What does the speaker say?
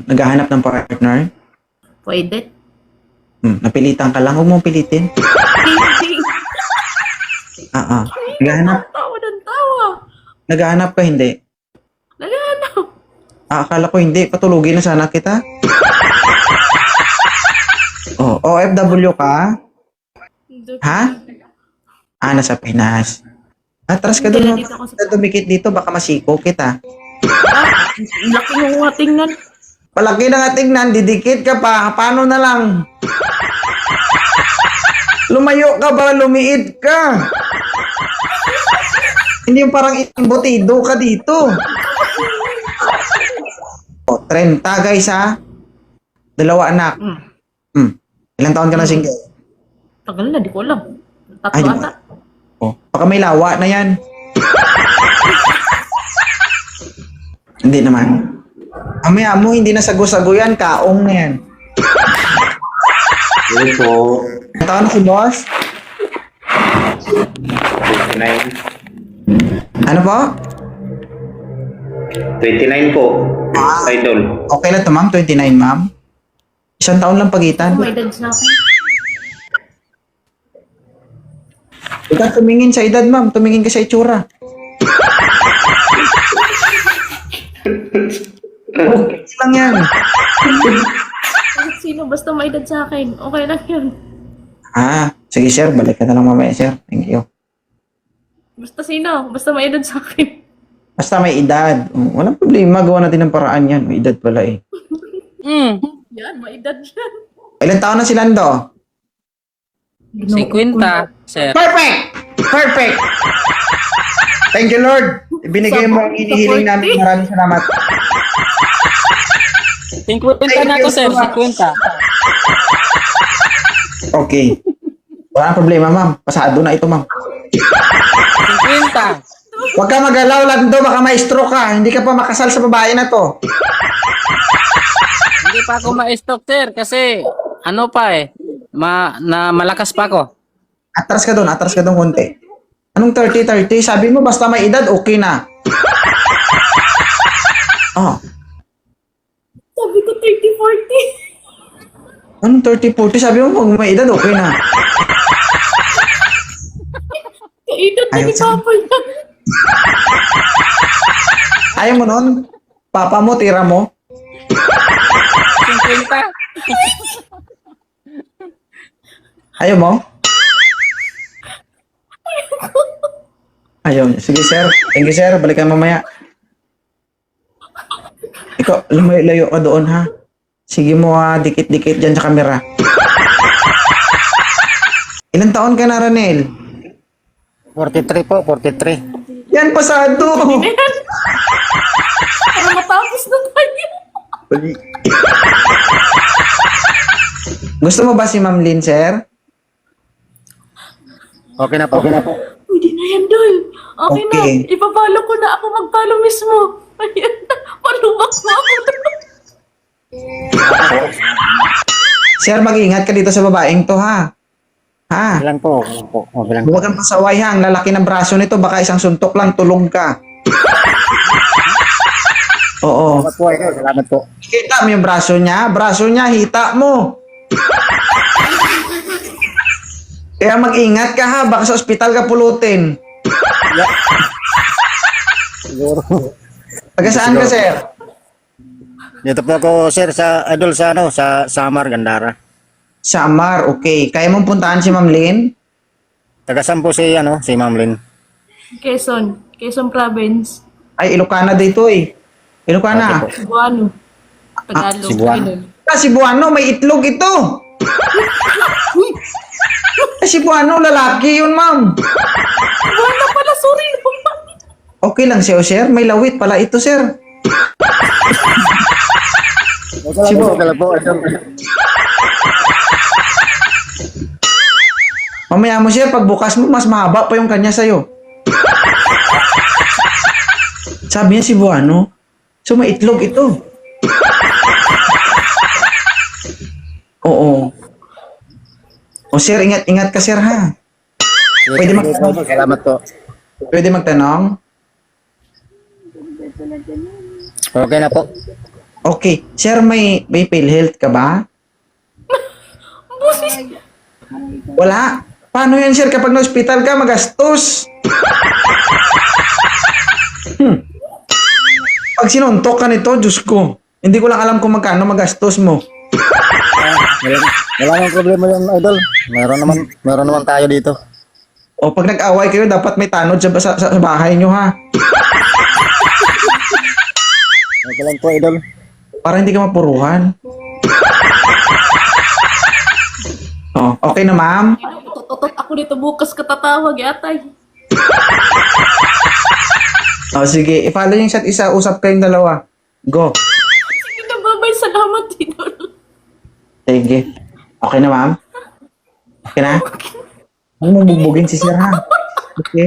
Naghahanap ng partner? Pwede. Napilitan ka lang. Huwag mong pilitin. Naghahanap. Tawa ng tawa. Naghahanap ka, hindi? Naghahanap. Akala ko hindi. Patulugin na sana kita. OFW ka? Ha? Nasa Pinas. Atras ka doon. Dito ako Dumikit dito, baka masiko kita. Laki ng mga tingnan. Palaki na nga tingnan, didikit ka pa. Paano na lang? Lumayo ka ba? Lumiit ka. Hindi yung parang imbutido ka dito. 30 guys ha. 2 anak. Ilang taon ka na single? Tagal na, di ko alam. Ay, di Tatlo ba? ata. Baka may lawa na yan. Hindi naman. Amaya mo, hindi na sago-sago yan. Kaong na yan. Yun po. Ilang taon na si boss? 29. Ano po? 29 po. Idol. Okay lang to ma'am, 29 ma'am. 1 taon lang pagitan. May edad na ako. Ikaw tumingin sa edad ma'am, tumingin ka sa itsura. Okay lang yan. Sino basta may edad sa akin. Okay lang yun. Sige sir, balik ka na lang mamaya sir. Thank you. Basta sino. Basta may edad sa akin. Basta may edad. Walang problema, gawa natin ng paraan yan. May edad pala eh. Yan, may edad yan. Ilan taon na si Lando? 50, sir. Perfect! Perfect! Thank you Lord. Ibinigay mo ang hinihiling namin. Maraming salamat. 50 na ako, sir. 50. Okay. Walang problema ma'am. Pasado na ito ma'am. 50. Huwag ka magalaw Lando, baka ma-stroke ka. Hindi ka pa makasal sa babae na to. Hindi pa ako ma-stock, sir. Kasi, ano pa eh. Malakas pa ako. Atras ka doon konti. Anong 30-30? Sabi mo basta may edad, okay na. Sabi ko 30-40. Anong 30-40? Sabi mo pag may edad, okay na. Kaedad na Ayaw ni sa- Papa yan. Ayaw mo nun? Papa mo, tira mo? 50. Ayaw mo? Ayaw. Sige sir. Thank you sir. Balikan mamaya. Ikaw, lumayo ka doon ha. Sige mo ha, dikit-dikit dyan sa camera. Ilan taon ka na, Ranel? 43 po, 43. Yan, pasado. Para matapos na tayo. Gusto mo ba si Ma'am Lynn, sir? Okay na po. Pwede na yan, Dol. Okay, na. Okay. Ipapalo ko na. Ako magpalo mismo. Ayan na. Paluwak mo ako. Sir, mag-ingat ka dito sa babaeng to, ha? Ha? Okay lang po. Okay lang po. Huwag kang pasaway, ha? Ang lalaki ng braso nito, baka isang suntok lang, tulog ka. Oo. Salamat po, idol. Salamat po. Kita mo yung braso niya, hita mo. Kaya mag-ingat ka ha, baka sa ospital ka pulutin. Siguro. Taga saan ka, sir? Dito po ako, sir, sa idol sa Samar, Gandara. Samar, okay. Kaya mong puntahan si Ma'am Lynn? Taga-saan po si Ma'am Lynn? Quezon Province. Ay, Ilocana dito eh. Ilocana. Okay Cebuano. Tagalog. Cebuano. Ganun. Cebuano, may itlog ito. Cebuano, lalaki yun, ma'am. Cebuano pala, sorry naman. Okay lang siya, sir. May lawit pala ito, sir. Cebu. Po, idol. Mamaya mo, sir, pagbukas mo, mas mahaba pa yung kanya sa'yo. Sabi niya, Cebuano. So, may itlog ito. Oo. O, sir, ingat-ingat ka, sir, ha? Pwede magtanong? Salamat po. Pwede magtanong? Okay na po. Okay. Sir, may PhilHealth ka ba? Busis. Wala. Paano yan, sir? Kapag na-hospital ka, magastos. Pag sinuntok ka nito, Diyos ko, hindi ko lang alam kung magkano magastos mo. Wala nang problema yan, idol. Meron naman tayo dito. O pag nag-away kayo, dapat may tanod sa bahay nyo, ha? Okay lang po, idol. Para hindi ka mapuruhan. Oh, okay na, ma'am? Tutot ako dito bukas katatawag yatay. O, sige. I-follow yung isa't isa. Usap kayong dalawa. Go. Sige na, babay. Salamat, idol. Sige. Okay na, ma'am? Okay na? Huwag mo bugbugin si sir, ha? Okay.